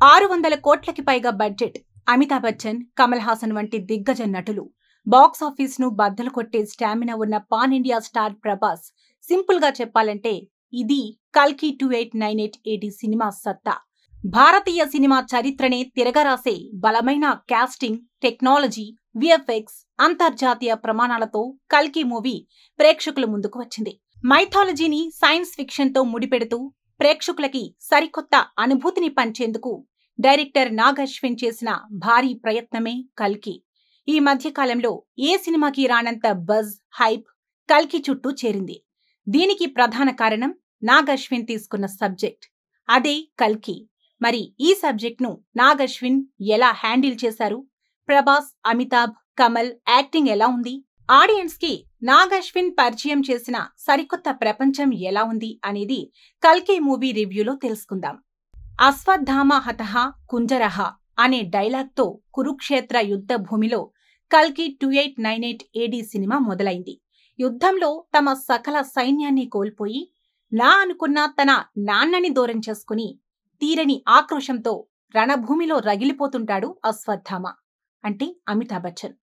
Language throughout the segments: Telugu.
600 కోట్లకి పైగా బడ్జెట్, అమితాబ్ బచ్చన్, కమల్ హాసన్ వంటి దిగ్గజ నటులు, బాక్స్ ఆఫీస్ ను బద్దలు కొట్టే స్టామినా ఉన్న pan India star Prabhas. Simple గా చెప్పాలంటే ఇది కల్కి 2898 AD సినిమా సత్తా. భారతీయ సినిమా చరిత్రనే తిరగరాసే బలమైన కాస్టింగ్, టెక్నాలజీ, విఎఫ్ఎక్స్, అంతర్జాతీయ ప్రమాణాలతో కల్కి మూవీ ప్రేక్షకుల ముందుకు వచ్చింది. మైథాలజీని సైన్స్ ఫిక్షన్ తో ముడిపెడుతూ ప్రేక్షకులకి సరికొత్త అనుభూతిని పంచేందుకు డైరెక్టర్ నాగ్ అశ్విన్ చేసిన భారీ ప్రయత్నమే కల్కి. ఈ మధ్యకాలంలో ఏ సినిమాకి రానంత బజ్, హైప్ కల్కి చుట్టూ చేరింది. దీనికి ప్రధాన కారణం నాగ్ అశ్విన్ తీసుకున్న సబ్జెక్ట్. అదే కల్కి. మరి ఈ సబ్జెక్ట్ ను నాగ్ అశ్విన్ ఎలా హ్యాండిల్ చేశారు? ప్రభాస్, అమితాబ్, కమల్ యాక్టింగ్ ఎలా ఉంది? ఆడియన్స్ కి నాగ్ అశ్విన్ పరిచయం చేసిన సరికొత్త ప్రపంచం ఎలా ఉంది అనేది కల్కి మూవీ రివ్యూలో తెలుసుకుందాం. అశ్వత్థామ హతః కుంజరః అనే డైలాగ్తో కురుక్షేత్ర యుద్ధ భూమిలో కల్కి 2898 AD సినిమా మొదలైంది. యుద్ధంలో తమ సకల సైన్యాన్ని కోల్పోయి నా అనుకున్న తన నాన్నని దూరం చేసుకుని తీరని ఆక్రోశంతో రణభూమిలో రగిలిపోతుంటాడు అశ్వత్థామ, అంటే అమితాబ్ బచ్చన్.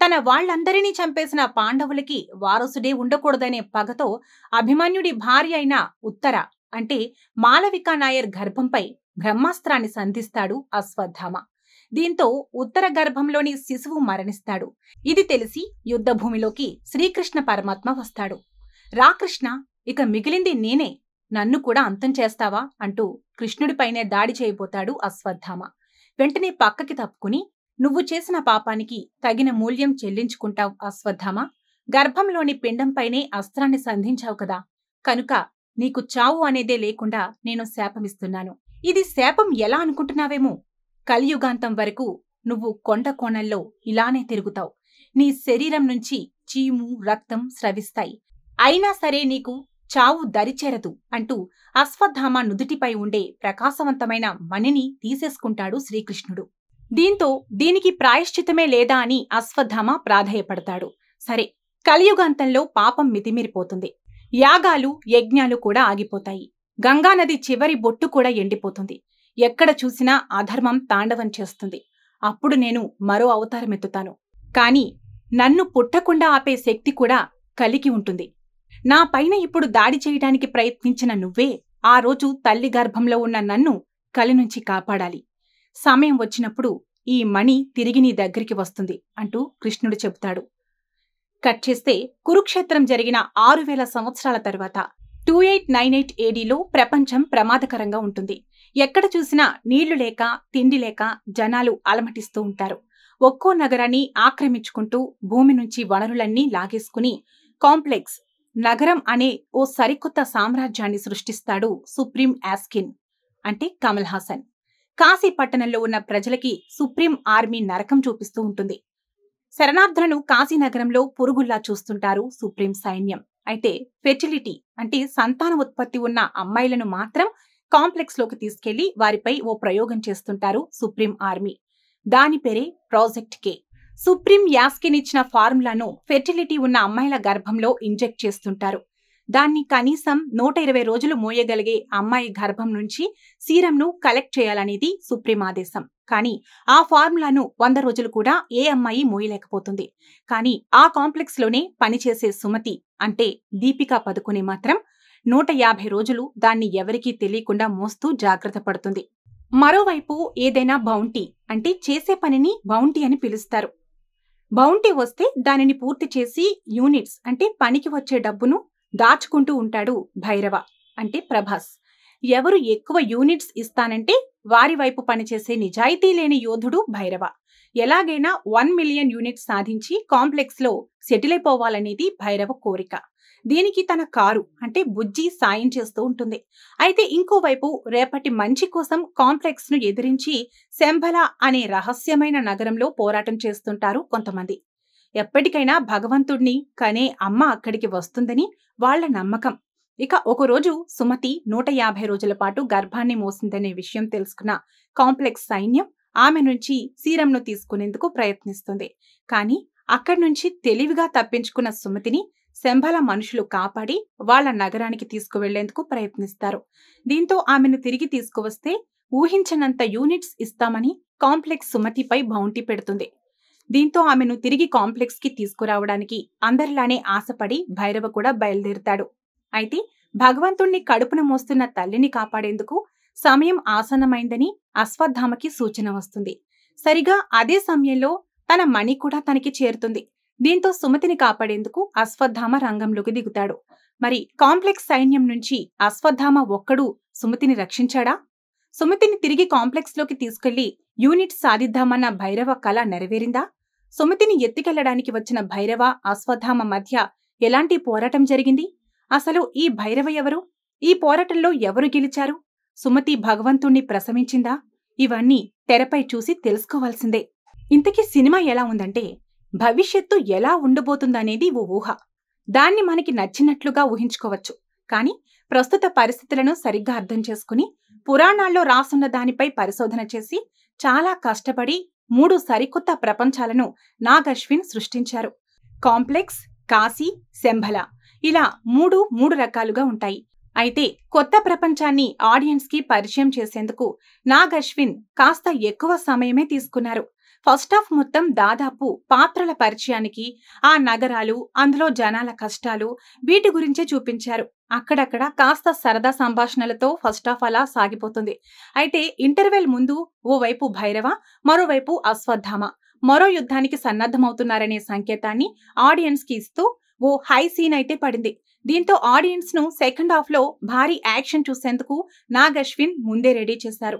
తన వాళ్లందరినీ చంపేసిన పాండవులకి వారసుడే ఉండకూడదనే పగతో అభిమన్యుడి భార్య అయిన ఉత్తర, అంటే మాలవికా నాయర్ గర్భంపై బ్రహ్మాస్త్రాన్ని సంధిస్తాడు అశ్వత్థామ. దీంతో ఉత్తర గర్భంలోని శిశువు మరణిస్తాడు. ఇది తెలిసి యుద్ధభూమిలోకి శ్రీకృష్ణ పరమాత్మ వస్తాడు. రాకృష్ణ, ఇక మిగిలింది నేనే, నన్ను కూడా అంతం చేస్తావా అంటూ కృష్ణుడిపైనే దాడి చేయబోతాడు అశ్వత్థామ. వెంటనే పక్కకి తప్పుకుని, నువ్వు చేసిన పాపానికి తగిన మూల్యం చెల్లించుకుంటావు అశ్వత్థామ. గర్భంలోని పిండంపైనే అస్త్రాన్ని సంధించావు కదా, కనుక నీకు చావు అనేదే లేకుండా నేను శాపమిస్తున్నాను. ఇది శాపం ఎలా అనుకుంటున్నావేమో? కలియుగాంతం వరకు నువ్వు కొండ కోణంలో ఇలానే తిరుగుతావు. నీ శరీరం నుంచి చీము, రక్తం స్రవిస్తాయి. అయినా సరే నీకు చావు దరిచేరదు అంటూ అశ్వత్థామ నుదుటిపై ఉండే ప్రకాశవంతమైన మణిని తీసేసుకుంటాడు శ్రీకృష్ణుడు. దీంతో దీనికి ప్రాయశ్చితమే లేదా అని అశ్వత్థామ ప్రాధేయపడతాడు. సరే, కలియుగాంతంలో పాపం మితిమీరిపోతుంది. యాగాలు, యజ్ఞాలు కూడా ఆగిపోతాయి. గంగానది చివరి బొట్టు కూడా ఎండిపోతుంది. ఎక్కడ చూసినా అధర్మం తాండవం చేస్తుంది. అప్పుడు నేను మరో అవతారమెత్తుతాను. కాని నన్ను పుట్టకుండా ఆపే శక్తి కూడా కలికి ఉంటుంది. నా పైన ఇప్పుడు దాడి చేయడానికి ప్రయత్నించిన నువ్వే ఆ రోజు తల్లి గర్భంలో ఉన్న నన్ను కలి నుంచి కాపాడాలి. సమయం వచ్చినప్పుడు ఈ మణి తిరిగి నీ దగ్గరికి వస్తుంది అంటూ కృష్ణుడు చెబుతాడు. కట్ చేస్తే కురుక్షేత్రం జరిగిన 6000 సంవత్సరాల తర్వాత 2898 ADలో ప్రపంచం ప్రమాదకరంగా ఉంటుంది. ఎక్కడ చూసినా నీళ్లు లేక, తిండి లేక జనాలు అలమటిస్తూ ఉంటారు. ఒక్కో నగరాన్ని ఆక్రమించుకుంటూ భూమి నుంచి వనరులన్నీ లాగేసుకుని కాంప్లెక్స్ నగరం అనే ఓ సరికొత్త సామ్రాజ్యాన్ని సృష్టిస్తాడు సుప్రీం యాస్కిన్, అంటే కమల్ హాసన్. కాశీ పట్టణంలో ఉన్న ప్రజలకి సుప్రీం ఆర్మీ నరకం చూపిస్తూ ఉంటుంది. శరణార్థులను కాశీనగరంలో పురుగుల్లా చూస్తుంటారు సుప్రీం సైన్యం. అయితే ఫెర్టిలిటీ, అంటే సంతాన ఉత్పత్తి ఉన్న అమ్మాయిలను మాత్రం కాంప్లెక్స్ లోకి తీసుకెళ్లి వారిపై ఓ ప్రయోగం చేస్తుంటారు సుప్రీం ఆర్మీ. దాని పేరే ప్రాజెక్ట్ కే. సుప్రీం యాస్కిన్ ఇచ్చిన ఫార్ములాను ఫెర్టిలిటీ ఉన్న అమ్మాయిల గర్భంలో ఇంజెక్ట్ చేస్తుంటారు. దాన్ని కనీసం 120 రోజులు మోయగలిగే అమ్మాయి గర్భం నుంచి సీరంను కలెక్ట్ చేయాలనేది సుప్రీం ఆదేశం. కానీ ఆ ఫార్ములాను 100 రోజులు కూడా ఏ అమ్మాయి మోయలేకపోతుంది. కానీ ఆ కాంప్లెక్స్ లోనే పనిచేసే సుమతి, అంటే దీపికా పదుకునే మాత్రం 150 రోజులు దాన్ని ఎవరికీ తెలియకుండా మోస్తూ జాగ్రత్త పడుతుంది. మరోవైపు ఏదైనా బౌంటీ, అంటే చేసే పనిని బౌంటీ అని పిలుస్తారు. బౌంటీ వస్తే దానిని పూర్తి చేసి యూనిట్స్, అంటే పనికి వచ్చే డబ్బును దాచుకుంటూ ఉంటాడు భైరవ, అంటే ప్రభాస్. ఎవరు ఎక్కువ యూనిట్స్ ఇస్తానంటే వారి వైపు పనిచేసే నిజాయితీ లేని యోధుడు భైరవ. ఎలాగైనా 1 మిలియన్ యూనిట్స్ సాధించి కాంప్లెక్స్ లో సెటిల్ అయిపోవాలనేది భైరవ కోరిక. దీనికి తన కారు, అంటే బుజ్జి సాయం చేస్తూ ఉంటుంది. అయితే ఇంకోవైపు రేపటి మంచి కోసం కాంప్లెక్స్ ను ఎదిరించి శంభల అనే రహస్యమైన నగరంలో పోరాటం చేస్తుంటారు కొంతమంది. ఎప్పటికైనా భగవంతుడిని కనే అమ్మ అక్కడికి వస్తుందని వాళ్ల నమ్మకం. ఇక ఒకరోజు సుమతి 150 రోజుల పాటు గర్భాన్ని మోసిందనే విషయం తెలుసుకున్న కాంప్లెక్స్ సైన్యం ఆమె నుంచి సీరంను తీసుకునేందుకు ప్రయత్నిస్తుంది. కానీ అక్కడి నుంచి తెలివిగా తప్పించుకున్న సుమతిని శంభల మనుషులు కాపాడి వాళ్ల నగరానికి తీసుకువెళ్లేందుకు ప్రయత్నిస్తారు. దీంతో ఆమెను తిరిగి తీసుకువస్తే ఊహించనంత యూనిట్స్ ఇస్తామని కాంప్లెక్స్ సుమతిపై బౌంటీ పెడుతుంది. దీంతో ఆమెను తిరిగి కాంప్లెక్స్ కి తీసుకురావడానికి అందరిలానే ఆశపడి భైరవ కూడా బయలుదేరుతాడు. అయితే భగవంతుణ్ణి కడుపున మోస్తున్న తల్లిని కాపాడేందుకు సమయం ఆసన్నమైందని అశ్వత్థామకి సూచన వస్తుంది. సరిగా అదే సమయంలో తన మణి కూడా తనకి చేరుతుంది. దీంతో సుమతిని కాపాడేందుకు అశ్వత్థామ రంగంలోకి దిగుతాడు. మరి కాంప్లెక్స్ సైన్యం నుంచి అశ్వత్థామ ఒక్కడు సుమతిని రక్షించాడా? సుమతిని తిరిగి కాంప్లెక్స్ లోకి తీసుకెళ్లి యూనిట్ సాధిద్దామన్న భైరవ కల నెరవేరిందా? సుమతిని ఎత్తికెళ్లడానికి వచ్చిన భైరవ అశ్వత్థామ మధ్య ఎలాంటి పోరాటం జరిగింది? అసలు ఈ భైరవ ఎవరు? ఈ పోరాటంలో ఎవరు గెలిచారు? సుమతి భగవంతుణ్ణి ప్రశమించిందా? ఇవన్నీ తెరపై చూసి తెలుసుకోవాల్సిందే. ఇంతకీ సినిమా ఎలా ఉందంటే, భవిష్యత్తు ఎలా ఉండబోతుందనేది ఓ ఊహ. దాన్ని మనకి నచ్చినట్లుగా ఊహించుకోవచ్చు. కానీ ప్రస్తుత పరిస్థితులను సరిగ్గా అర్థం చేసుకుని పురాణాల్లో రాసున్న దానిపై పరిశోధన చేసి చాలా కష్టపడి 3 సరికొత్త ప్రపంచాలను నాగ్ అశ్విన్ సృష్టించారు. కాంప్లెక్స్, కాశీ, శంభల ఇలా మూడు రకాలుగా ఉంటాయి. అయితే కొత్త ప్రపంచాన్ని ఆడియన్స్ కి పరిచయం చేసేందుకు నాగ్ అశ్విన్ కాస్త ఎక్కువ సమయమే తీసుకున్నారు. ఫస్ట్ హాఫ్ మొత్తం దాదాపు పాత్రల పరిచయానికి, ఆ నగరాలు, అందులో జనాల కష్టాలు, వీటి గురించే చూపించారు. అక్కడక్కడ కాస్త సరదా సంభాషణలతో ఫస్ట్ హాఫ్ అలా సాగిపోతుంది. అయితే ఇంటర్వెల్ ముందు ఓవైపు భైరవ, మరోవైపు అశ్వత్థామ మరో యుద్ధానికి సన్నద్ధమవుతున్నారనే సంకేతాన్ని ఆడియన్స్ కి ఇస్తూ ఓ హై సీన్ అయితే పడింది. దీంతో ఆడియన్స్ ను సెకండ్ హాఫ్ లో భారీ యాక్షన్ చూసేందుకు నాగ్ అశ్విన్ ముందే రెడీ చేశారు.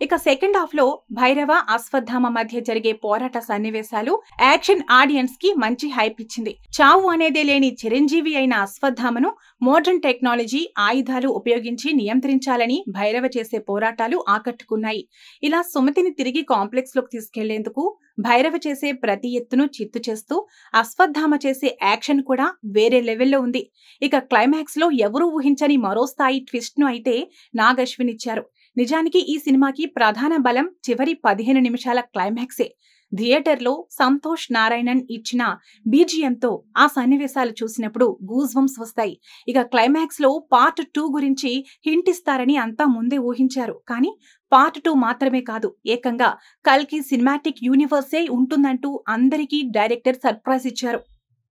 ఇక సెకండ్ హాఫ్ లో భైరవ, అశ్వత్థామ మధ్య జరిగే పోరాట సన్నివేశాలు, యాక్షన్ ఆడియన్స్ కి మంచి హైప్ ఇచ్చింది. చావు అనేదే లేని చిరంజీవి అయిన అశ్వత్థామను మోడర్న్ టెక్నాలజీ, ఆయుధాలు ఉపయోగించి నియంత్రించాలని భైరవ చేసే పోరాటాలు ఆకట్టుకున్నాయి. ఇలా సుమతిని తిరిగి కాంప్లెక్స్ లోకి తీసుకెళ్లేందుకు భైరవ చేసే ప్రతి ఎత్తును చిత్తు చేస్తూ అశ్వత్థామ చేసే యాక్షన్ కూడా వేరే లెవెల్లో ఉంది. ఇక క్లైమాక్స్ లో ఎవరూ ఊహించని మరో స్థాయి ట్విస్ట్ ను అయితే నాగ్ అశ్విన్ ఇచ్చారు. నిజానికి ఈ సినిమాకి ప్రధాన బలం చివరి 15 నిమిషాల క్లైమాక్సే. థియేటర్లో సంతోష్ నారాయణన్ ఇచ్చిన బీజిఎంతో ఆ సన్నివేశాలు చూసినప్పుడు గూస్ బంప్స్ వస్తాయి. ఇక క్లైమాక్స్ లో పార్ట్ 2 గురించి హింట్ ఇస్తారని అంతా ముందే ఊహించారు. కానీ పార్ట్ 2 మాత్రమే కాదు, ఏకంగా కల్కి సినిమాటిక్ యూనివర్సే ఉంటుందంటూ అందరికీ డైరెక్టర్ సర్ప్రైజ్ ఇచ్చారు.